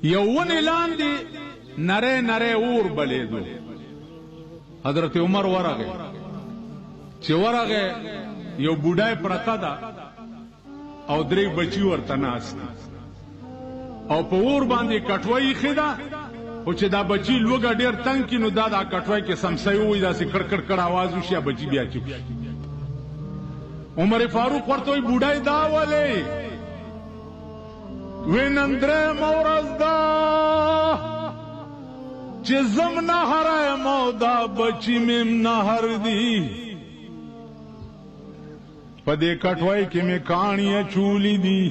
یو ونې لاندې نری نری اور بلیدو. حضرت عمر ورغی، چې ورغی یو بوډای پرته ده او درې بچي ورته ناست او په اور باندې کټوۍ ایښې ده، خو چې دا بچي لوږه ډېر تنګ کړي نو دا کټوۍ کې سمسۍ ووایي، داسې کړ کړ کړ آواز وشي، بچي بیا چوپ شي. عمر فاروق ورته وایي بوډای دا ولې؟ وی نن درېیمه ورځ ده چې زم نهر یم او دا بچي مې نهر دي، په دې کټوۍ کې مې کاڼي اچولي دي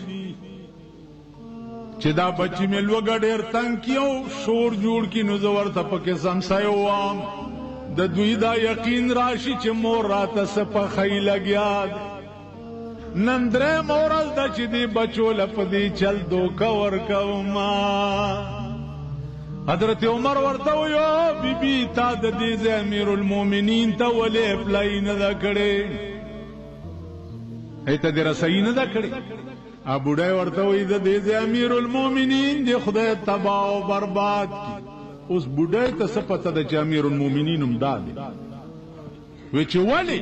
چې دا بچي مې لوږه ډېر تنګ کي او شور جوړ کي نو زه ورته پکې سمسی ووام، د دوی دا یقین راشي چې مور راته څه پخی لګیا دی. نن درېیمه ورځ ده چې دې بچو له په دې چل دوکه ورکوما. حضرت عمر ورته وویل او بیبي تا د دې ځای امیرالمؤمنین ته ولې اپلای نه ده کړې؟ ته دې رسایي نه ده کړې؟ بوډای ورته وایي د دې ځای امیرالمؤمنین دې خدای تباه او برباد کړي. اوس بوډای ته څه پته ده چې امیرالمؤمنین هم دا دی؟ وی چې ولې؟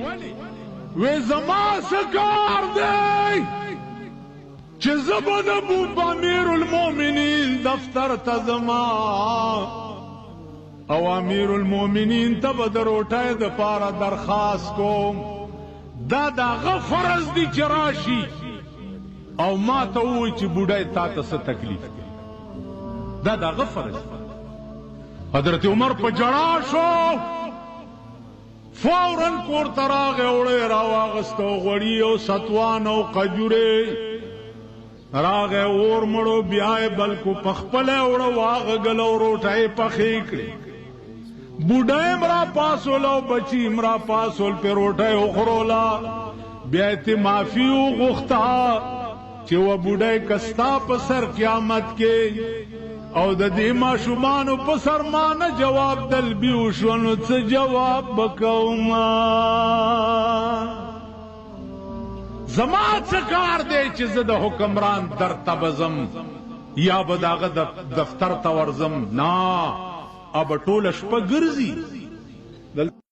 وی زما څه کار دی چې زه به د امیرالمؤمنین دفتر ته ځما او امیرالمؤمنین ته به د روټۍ دپاره درخواست کوم، دا د هغه فرض دی چې راشي او ما ته ووایي چې بوډای تا ته څه تکلیف دی، دا د هغه فرض دی. حضرت عمر په ژړا شو، فوراً کور ته راغی، اوړی راواغسته او غوړي او ستوان او قجورې راغی، اور مړو بیا یې بلکو په خپله اوړه واغږل او روټۍ پخې کړې. بوډۍ م راپاسول او بچي م راپاسول، پې روټۍ وخوروله، بیا یې تې معافي وغوښته چې و بوډۍ که ستا په سر قیامت کې او د دې ماشومانو په سر ما نه جواب دلبي وشوه نو څه جواب به کومه؟ زما څه کار دی چې زه د حکمران در ته به ځم یا به د هغه دفتر ته ورځم؟ نه، ابه ټوله شپه ګرځي